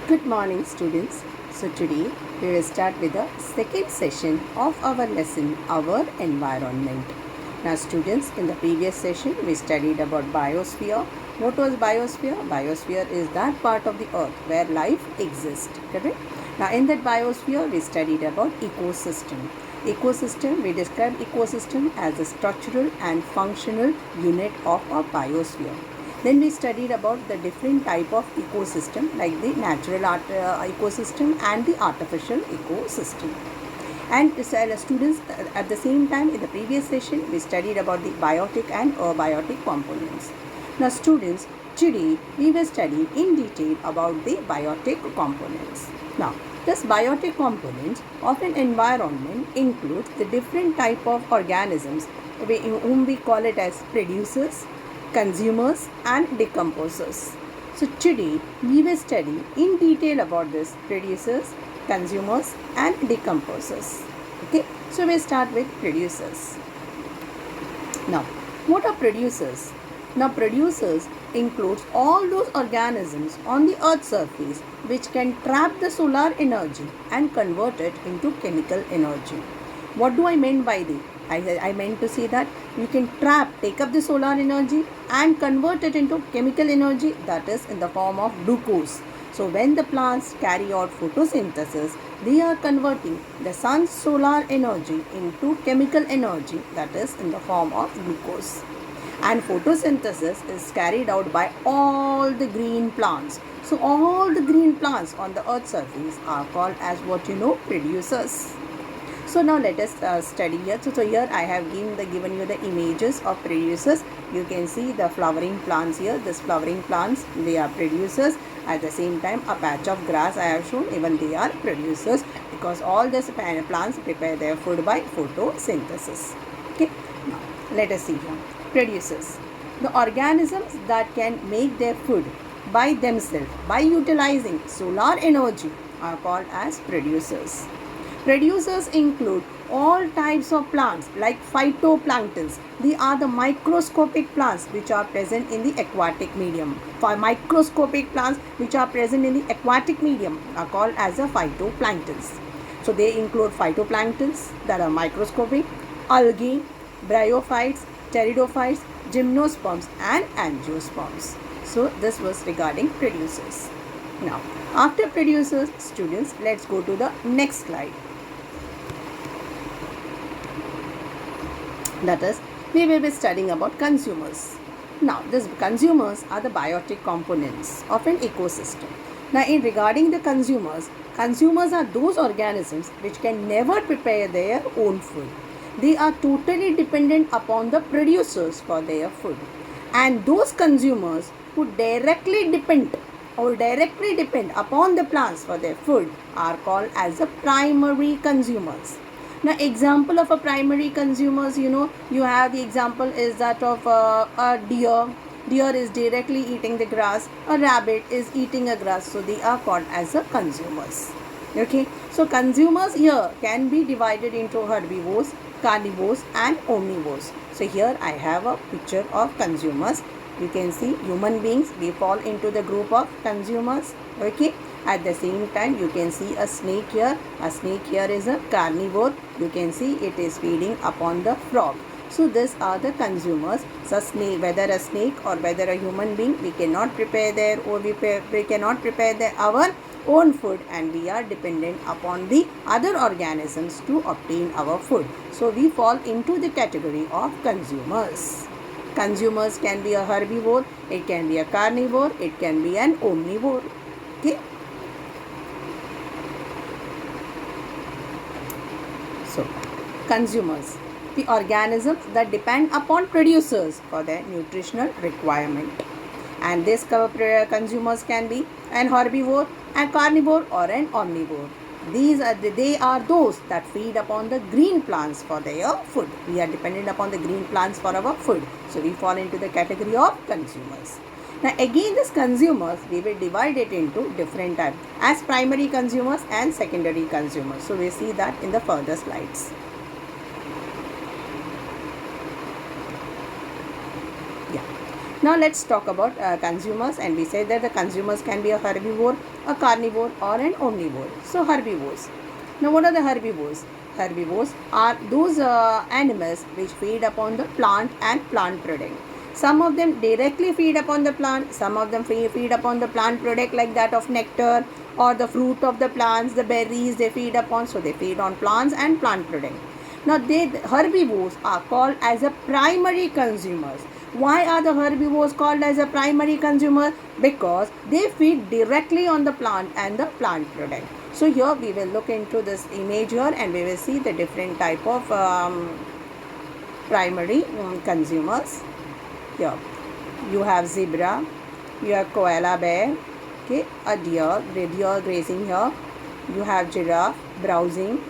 Good morning, students. So today we will start with the second session of our lesson, Our Environment. Now students, in the previous session we studied about biosphere. What was biosphere? Biosphere is that part of the earth where life exists, correct? Now in that biosphere we studied about ecosystem. Ecosystem, we describe ecosystem as a structural and functional unit of a biosphere. Then we studied about the different type of ecosystem like the natural ecosystem and the artificial ecosystem. And students, at the same time in the previous session we studied about the biotic and abiotic components. Now students, today we will study in detail about the biotic components. Now this biotic components of an environment includes the different type of organisms whom we call it as producers, consumers and decomposers. So today we will study in detail about this producers, consumers and decomposers. Okay, so we start with producers. Now, what are producers? Now, producers includes all those organisms on the earth's surface which can trap the solar energy and convert it into chemical energy. What do I mean by this? I meant to say that you can take up the solar energy and convert it into chemical energy, that is in the form of glucose. So when the plants carry out photosynthesis, they are converting the sun's solar energy into chemical energy, that is in the form of glucose. And photosynthesis is carried out by all the green plants. So all the green plants on the earth's surface are called as producers. So now let us study here. So here I have given you the images of producers. You can see the flowering plants here. These flowering plants, they are producers. At the same time, a patch of grass I have shown, even they are producers, because all these plants prepare their food by photosynthesis. Okay. Now let us see here. Producers, the organisms that can make their food by themselves by utilizing solar energy are called as producers. Producers include all types of plants like phytoplanktons. These are the microscopic plants which are present in the aquatic medium. For microscopic plants which are present in the aquatic medium are called as the phytoplanktons. So they include phytoplanktons that are microscopic, algae, bryophytes, pteridophytes, gymnosperms and angiosperms. So this was regarding producers. Now after producers, students, let's go to the next slide. That is, we will be studying about consumers. Now, these consumers are the biotic components of an ecosystem. Now, in regarding the consumers are those organisms which can never prepare their own food. They are totally dependent upon the producers for their food. And those consumers who directly depend upon the plants for their food are called as the primary consumers. Now, example of a primary consumers, you have the example is that of a deer. Deer is directly eating the grass. A rabbit is eating a grass. So, they are called as the consumers. Okay. So, consumers here can be divided into herbivores, carnivores and omnivores. So, here I have a picture of consumers. You can see human beings, we fall into the group of consumers. Okay. At the same time, you can see a snake here. A snake here is a carnivore. You can see it is feeding upon the frog. So these are the consumers. So whether a snake or whether a human being, we cannot prepare our own food, and we are dependent upon the other organisms to obtain our food. So we fall into the category of consumers. Consumers can be a herbivore, it can be a carnivore, it can be an omnivore. Okay. So, consumers, the organisms that depend upon producers for their nutritional requirement. And these consumers can be an herbivore, a carnivore or an omnivore. They are those that feed upon the green plants for their food. We are dependent upon the green plants for our food. So, we fall into the category of consumers. Now, again these consumers, we will divide it into different types as primary consumers and secondary consumers. So, we see that in the further slides. Now let's talk about consumers, and we said that the consumers can be a herbivore, a carnivore, or an omnivore. So herbivores. Now what are the herbivores? Herbivores are those animals which feed upon the plant and plant product. Some of them directly feed upon the plant, some of them feed upon the plant product like that of nectar or the fruit of the plants, the berries they feed upon. So they feed on plants and plant product. Now herbivores are called as a primary consumers. Why are the herbivores called as a primary consumer? Because they feed directly on the plant and the plant product. So here we will look into this image here, and we will see the different type of primary consumers. Here you have zebra, you have koala bear, okay, a deer grazing here. You have giraffe browsing.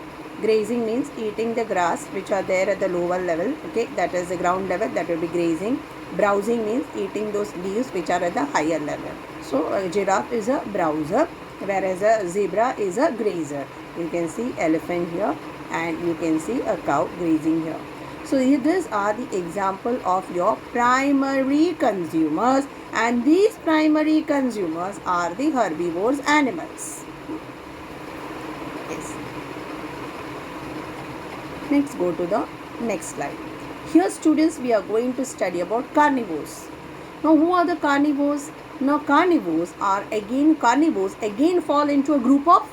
Grazing means eating the grass which are there at the lower level, okay, that is the ground level, that will be grazing. Browsing means eating those leaves which are at the higher level. So a giraffe is a browser, whereas a zebra is a grazer. You can see elephant here, and you can see a cow grazing here. So these are the example of your primary consumers, and these primary consumers are the herbivores animals. Yes. Next, go to the next slide. Here students, we are going to study about carnivores. Now who are the carnivores? Now carnivores again fall into a group of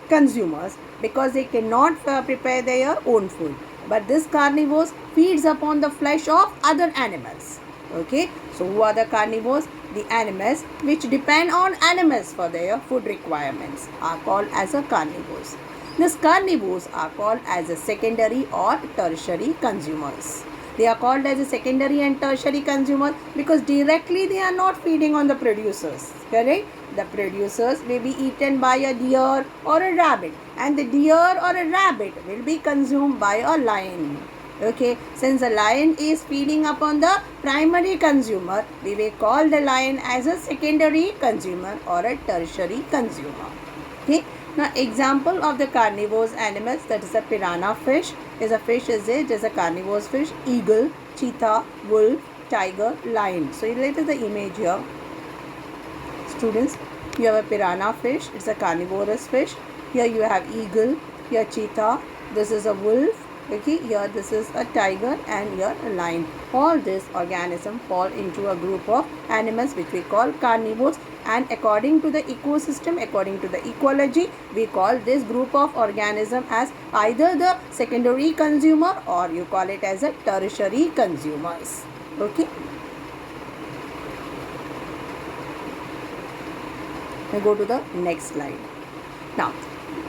consumers because they cannot prepare their own food. But this carnivores feeds upon the flesh of other animals. Okay, so who are the carnivores? The animals which depend on animals for their food requirements are called as a carnivores. These carnivores are called as a secondary or tertiary consumers. They are called as a secondary and tertiary consumer because directly they are not feeding on the producers. Correct? The producers may be eaten by a deer or a rabbit, and the deer or a rabbit will be consumed by a lion. Okay, since the lion is feeding upon the primary consumer, we will call the lion as a secondary consumer or a tertiary consumer. Okay. Now example of the carnivorous animals, that is a piranha fish, is a carnivorous fish, eagle, cheetah, wolf, tiger, lion. So let us the image here. Students, you have a piranha fish, it's a carnivorous fish. Here you have eagle, here cheetah, this is a wolf, okay, here this is a tiger, and here a lion. All these organisms fall into a group of animals which we call carnivores, and according to the ecosystem, according to the ecology, we call this group of organism as either the secondary consumer or you call it as a tertiary consumers. Okay. Now go to the next slide. Now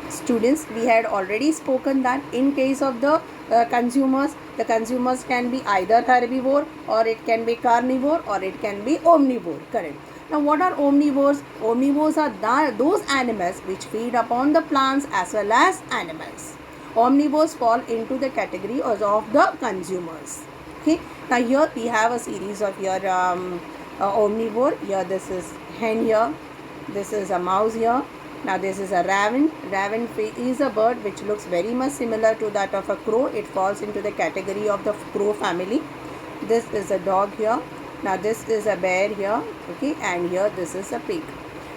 students, we had already spoken that in case of the consumers, the consumers can be either herbivore, or it can be carnivore, or it can be omnivore. Correct. Now what are omnivores? Omnivores are those animals which feed upon the plants as well as animals. Omnivores fall into the category of the consumers. Okay. Now here we have a series of your omnivore. Here this is hen here. This is a mouse here. Now this is a raven. Raven is a bird which looks very much similar to that of a crow. It falls into the category of the crow family. This is a dog here. Now this is a bear here, okay, and here this is a pig.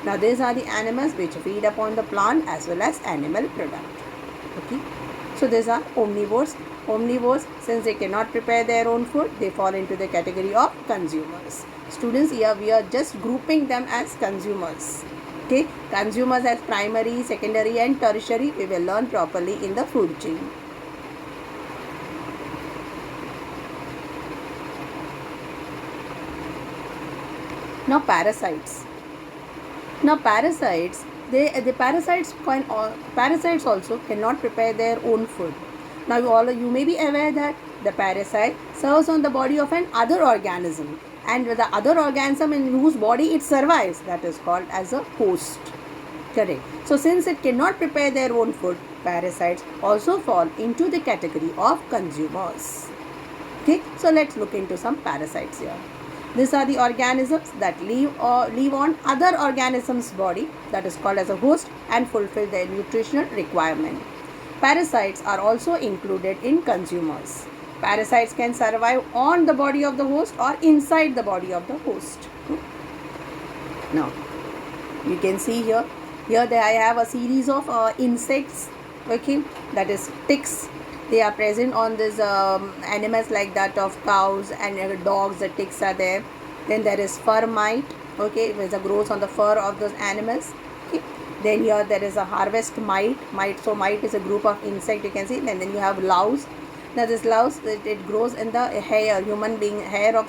Now these are the animals which feed upon the plant as well as animal product. Okay, so these are omnivores. Omnivores, since they cannot prepare their own food, they fall into the category of consumers. Students, here we are just grouping them as consumers. Okay, consumers as primary, secondary and tertiary we will learn properly in the food chain. Now parasites. Now parasites, parasites also cannot prepare their own food. Now you may be aware that the parasite serves on the body of an other organism, and the other organism in whose body it survives, that is called as a host. Correct. So since it cannot prepare their own food, parasites also fall into the category of consumers. Okay, so let's look into some parasites here. These are the organisms that live on other organisms' body, that is called as a host, and fulfill their nutritional requirement. Parasites are also included in consumers. Parasites can survive on the body of the host or inside the body of the host. Now, you can see here I have a series of insects, okay, that is ticks. They are present on these animals like that of cows and dogs. The ticks are there. Then there is fur mite, okay, which grows on the fur of those animals. Okay. Then here there is a harvest mite. So mite is a group of insect, you can see. And then you have louse. Now this louse, it grows in the hair of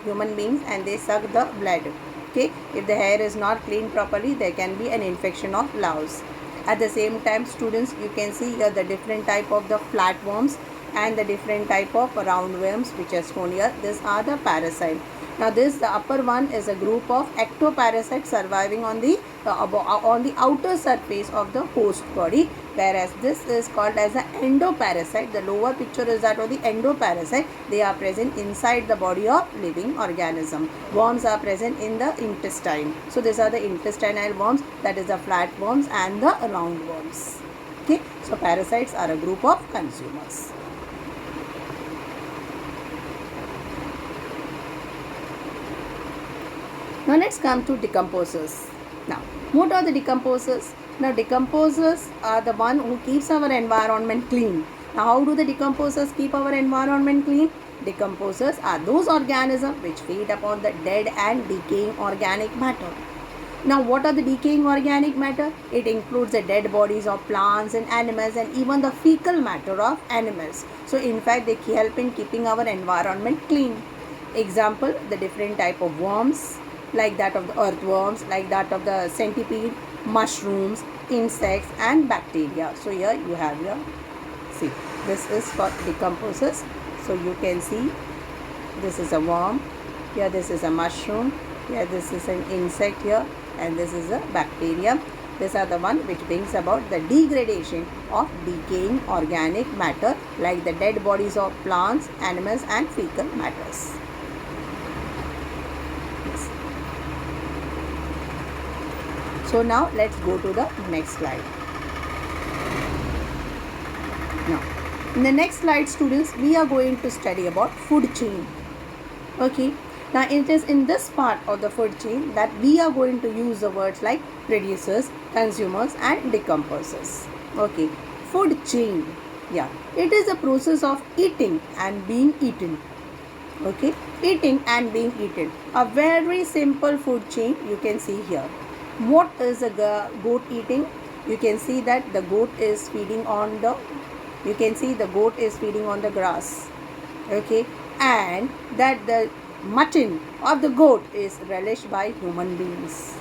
human beings, and they suck the blood. Okay, if the hair is not cleaned properly, there can be an infection of louse. At the same time, students, you can see here the different type of the flatworms and the different type of roundworms which are shown here. These are the parasites. Now the upper one is a group of ectoparasites surviving on the outer surface of the host body, whereas this is called as an endoparasite. The lower picture is that of the endoparasite. They are present inside the body of living organism. Worms are present in the intestine. So these are the intestinal worms, that is the flatworms and the roundworms. Okay, so parasites are a group of consumers. Now let's come to decomposers. Now, what are the decomposers? Now, decomposers are the one who keeps our environment clean. Now, how do the decomposers keep our environment clean? Decomposers are those organisms which feed upon the dead and decaying organic matter. Now, what are the decaying organic matter? It includes the dead bodies of plants and animals, and even the fecal matter of animals. So, in fact, they help in keeping our environment clean. Example, the different type of worms, like that of the earthworms, like that of the centipede, mushrooms, insects and bacteria. So here you have your, see, this is for decomposers. So you can see this is a worm, here this is a mushroom, here this is an insect here, and this is a bacteria. These are the one which brings about the degradation of decaying organic matter, like the dead bodies of plants, animals and fecal matters. So now let's go to the next slide. Now, in the next slide, students, we are going to study about food chain. Okay. Now, it is in this part of the food chain that we are going to use the words like producers, consumers and decomposers. Okay. Food chain. Yeah. It is a process of eating and being eaten. Okay. Eating and being eaten. A very simple food chain you can see here. What is a goat eating? You can see that the goat is feeding on the, grass. Okay, and that the mutton of the goat is relished by human beings.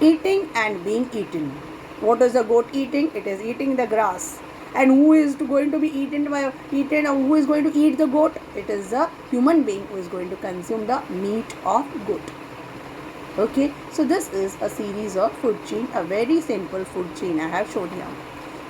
Eating and being eaten. What is the goat eating? It is eating the grass. And who is going to be eaten or who is going to eat the goat? It is a human being who is going to consume the meat of goat. Okay, so this is a series of food chain, a very simple food chain I have shown here.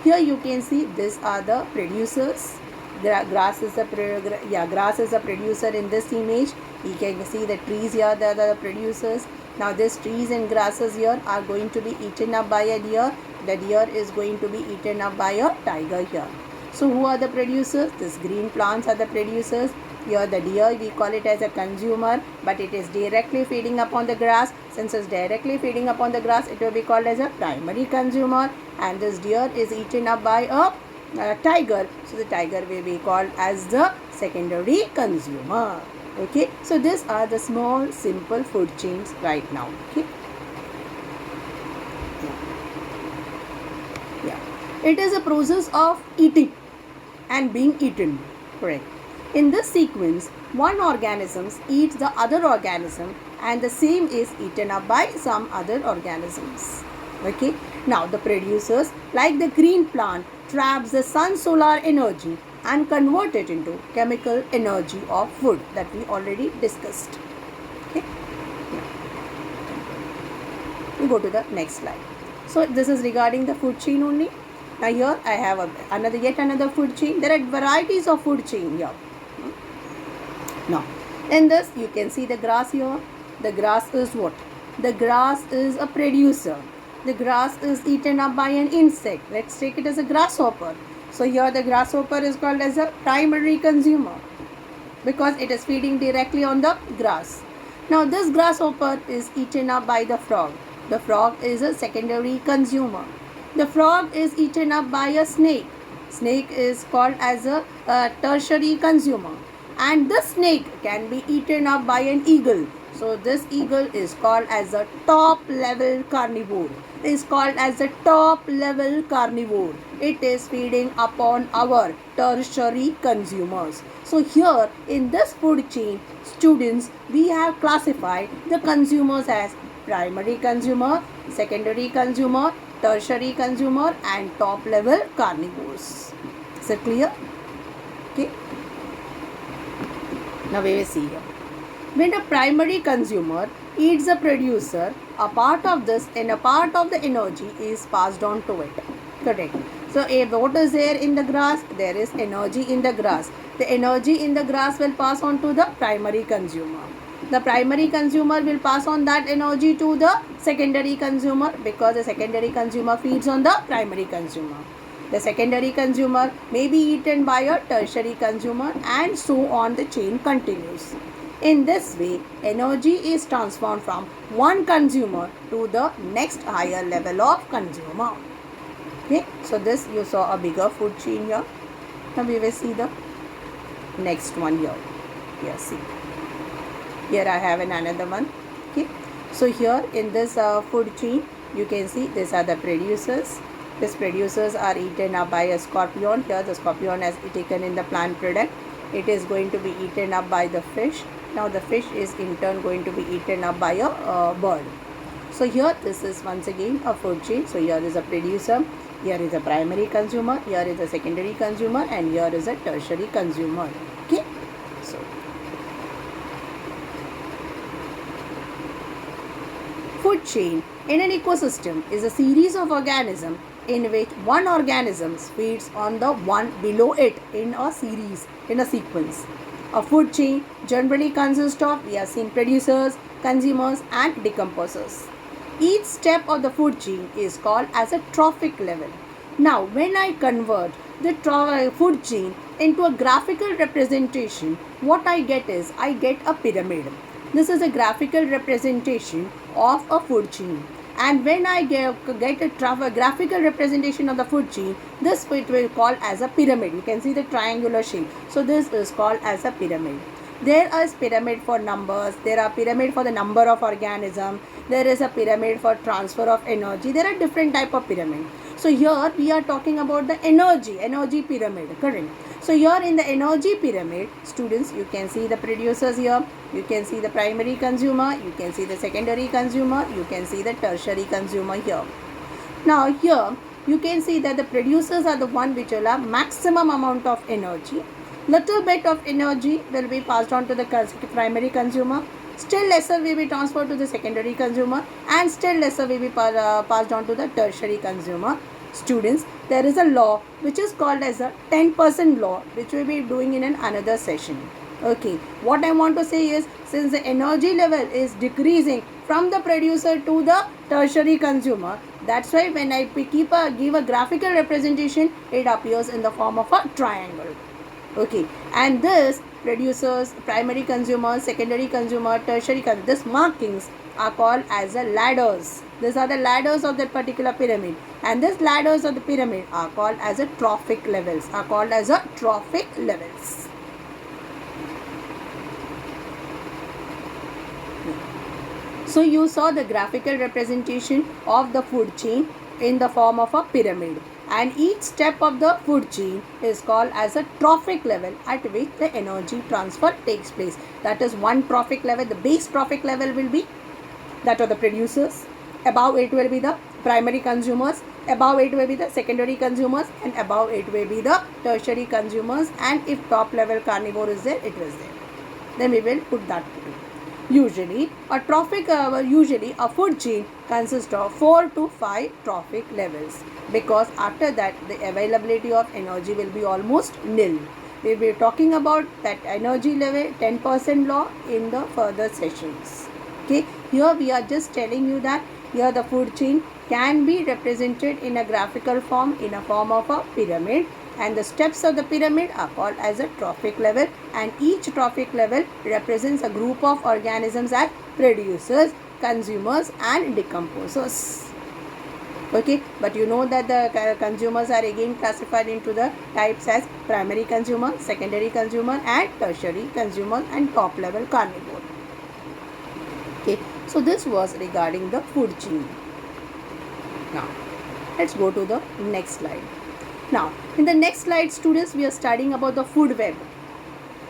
Here you can see these are the producers. Grass is a producer in this image. You can see the trees here, they are the producers. Now these trees and grasses here are going to be eaten up by a deer. The deer is going to be eaten up by a tiger here. So who are the producers? These green plants are the producers. Here the deer, we call it as a consumer, but it is directly feeding upon the grass. Since it's directly feeding upon the grass, it will be called as a primary consumer. And this deer is eaten up by a tiger. So the tiger will be called as the secondary consumer. Okay. So these are the small simple food chains right now. Okay. Yeah. It is a process of eating and being eaten. Correct. In this sequence, one organism eats the other organism and the same is eaten up by some other organisms. Okay. Now the producers, like the green plant, traps the sun's solar energy and convert it into chemical energy of food that we already discussed. Okay. We go to the next slide. So this is regarding the food chain only. Now here I have yet another food chain. There are varieties of food chain here. Now, in this you can see the grass here. The grass is what? The grass is a producer. The grass is eaten up by an insect. Let's take it as a grasshopper. So here the grasshopper is called as a primary consumer. because it is feeding directly on the grass. Now this grasshopper is eaten up by the frog. The frog is a secondary consumer. The frog is eaten up by a snake. Snake is called as a tertiary consumer. And the snake can be eaten up by an eagle. So this eagle is called as a top level carnivore. Is called as a top level carnivore. It is feeding upon our tertiary consumers. So here in this food chain, students, we have classified the consumers as primary consumer, secondary consumer, tertiary consumer and top level carnivores. Is it clear? Okay. Now we will see here. When a primary consumer eats a producer, a part of this and a part of the energy is passed on to it. Correct. So what is there in the grass? There is energy in the grass. The energy in the grass will pass on to the primary consumer. The primary consumer will pass on that energy to the secondary consumer because the secondary consumer feeds on the primary consumer. The secondary consumer may be eaten by a tertiary consumer and so on the chain continues. In this way, energy is transformed from one consumer to the next higher level of consumer. Okay, so this you saw a bigger food chain here. Now we will see the next one here. Here, see. Here I have another one. Okay, so here in this food chain, you can see these are the producers. These producers are eaten up by a scorpion. Here the scorpion has taken in the plant product. It is going to be eaten up by the fish. Now the fish is in turn going to be eaten up by a bird. So here this is once again a food chain. So here is a producer, here is a primary consumer, here is a secondary consumer and here is a tertiary consumer. Okay. So food chain in an ecosystem is a series of organisms in which one organism feeds on the one below it in a series, in a sequence. A food chain generally consists of, we have seen, producers, consumers and decomposers. Each step of the food chain is called as a trophic level. Now when I convert the food chain into a graphical representation, what I get is, I get a pyramid. This is a graphical representation of a food chain. And when I get a graphical representation of the food chain, this it will call as a pyramid. You can see the triangular shape. So this is called as a pyramid. There is pyramid for numbers. There are pyramid for the number of organisms. There is a pyramid for transfer of energy. There are different type of pyramid. So here we are talking about the energy pyramid. Correct. So here in the energy pyramid, students, you can see the producers here. You can see the primary consumer. You can see the secondary consumer. You can see the tertiary consumer here. Now here you can see that the producers are the one which will have maximum amount of energy. Little bit of energy will be passed on to the primary consumer. Still lesser will be transferred to the secondary consumer and still lesser will be passed on to the tertiary consumer. Students, there is a law which is called as a 10% law, which we will be doing in another session. Okay, what I want to say is, since the energy level is decreasing from the producer to the tertiary consumer, that's why when I give a graphical representation, it appears in the form of a triangle. Okay, and this producers, primary consumer, secondary consumer, tertiary consumer, these markings are called as the ladders. These are the ladders of that particular pyramid, and these ladders of the pyramid are called as a trophic levels. So you saw the graphical representation of the food chain in the form of a pyramid, and each step of the food chain is called as a trophic level at which the energy transfer takes place. That is one trophic level. The base trophic level will be that of the producers. Above it will be the primary consumers. Above it will be the secondary consumers, and above it will be the tertiary consumers. And if top level carnivore is there, it was there. Then we will put that together. Usually a food chain consists of 4 to 5 trophic levels, because after that the availability of energy will be almost nil. We will be talking about that energy level 10% law in the further sessions. Okay, here we are just telling you that here the food chain can be represented in a graphical form, in a form of a pyramid, and the steps of the pyramid are called as a trophic level, and each trophic level represents a group of organisms as producers, consumers and decomposers. Okay, but you know that the consumers are again classified into the types as primary consumer, secondary consumer and tertiary consumer and top level carnivore. Okay, so this was regarding the food chain. Now let's go to the next slide. Now in the next slide, students, we are studying about the food web.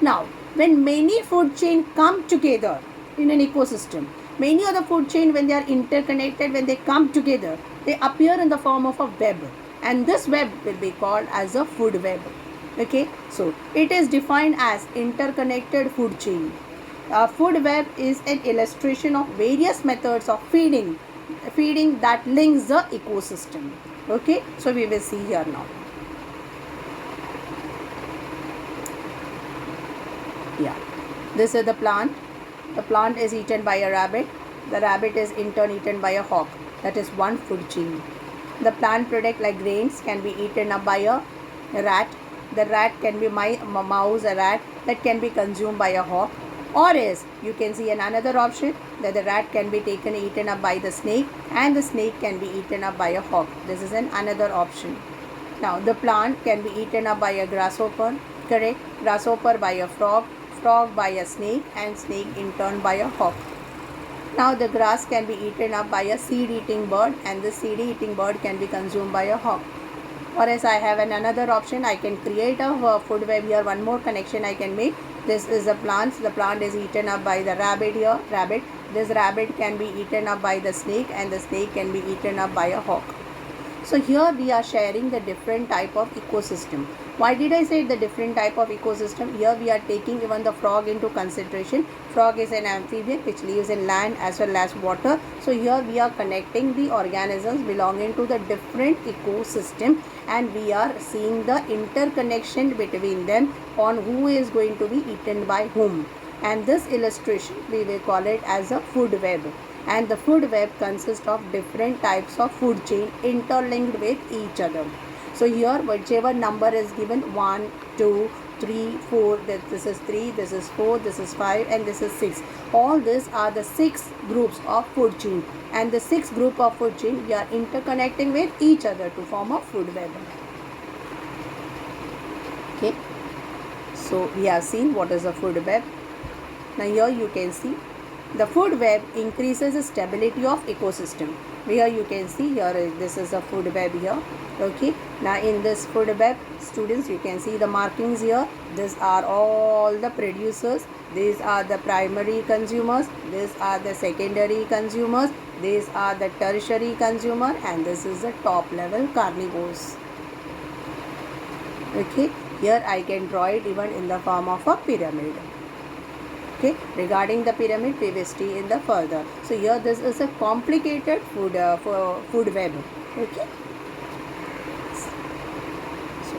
Now when many food chain come together in an ecosystem, many of the food chain, when they are interconnected, when they come together, they appear in the form of a web, and this web will be called as a food web. Okay, so it is defined as interconnected food chain. A food web is an illustration of various methods of feeding that links the ecosystem. Okay, so we will see here now. Yeah, this is the plant. The plant is eaten by a rabbit. The rabbit is in turn eaten by a hawk. That is one food chain. The plant product like grains can be eaten up by a rat. The rat can be mouse, a rat that can be consumed by a hawk. Or else you can see another option that the rat can be eaten up by the snake, and the snake can be eaten up by a hawk. This is another option. Now the plant can be eaten up by a grasshopper, correct? Grasshopper by a frog, frog by a snake, and snake in turn by a hawk. Now the grass can be eaten up by a seed-eating bird, and the seed-eating bird can be consumed by a hawk. Or else I have another option. I can create a food web here. One more connection I can make. This is the plant. The plant is eaten up by the rabbit here. Rabbit. This rabbit can be eaten up by the snake, and the snake can be eaten up by a hawk. So here we are sharing the different type of ecosystem. Why did I say the different type of ecosystem? Here we are taking even the frog into consideration. Frog is an amphibian which lives in land as well as water. So here we are connecting the organisms belonging to the different ecosystem, and we are seeing the interconnection between them on who is going to be eaten by whom. And this illustration we will call it as a food web. And the food web consists of different types of food chain interlinked with each other. So here whichever number is given, 1, 2, 3, 4, this is 3, this is 4, this is 5 and this is 6. All these are the 6 groups of food chain, and the 6 group of food chain we are interconnecting with each other to form a food web. Okay, so we have seen what is a food web. Now here you can see the food web increases the stability of ecosystem. Here you can see here this is a food web here. Okay, now in this food web, students, you can see the markings here. These are all the producers, these are the primary consumers, these are the secondary consumers, these are the tertiary consumer, and this is the top level carnivores. Okay, here I can draw it even in the form of a pyramid. Okay, regarding the pyramid we will see in the further. So here this is a complicated food web. Okay, so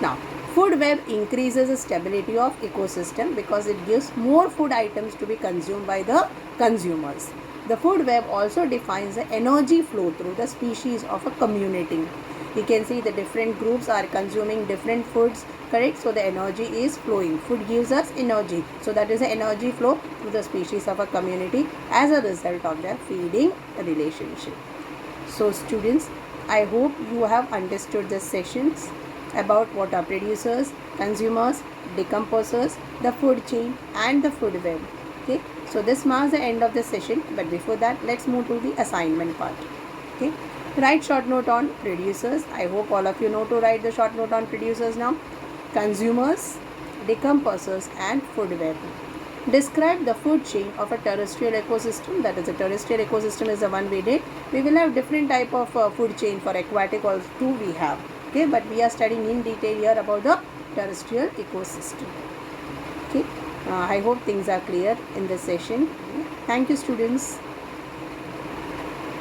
now food web increases the stability of ecosystem because it gives more food items to be consumed by the consumers. The food web also defines the energy flow through the species of a community. You can see the different groups are consuming different foods, correct? So the energy is flowing. Food gives us energy. So that is the energy flow through the species of a community as a result of their feeding relationship. So students, I hope you have understood the sessions about what are producers, consumers, decomposers, the food chain and the food web. Okay, so this marks the end of the session, but before that let's move to the assignment part. Okay, write short note on producers. I hope all of you know to write the short note on producers now. Consumers, decomposers and food web. Describe the food chain of a terrestrial ecosystem. That is, a terrestrial ecosystem is the one we did. We will have different type of food chain for aquatic also too we have. Okay, but we are studying in detail here about the terrestrial ecosystem. Okay, I hope things are clear in this session. Thank you students.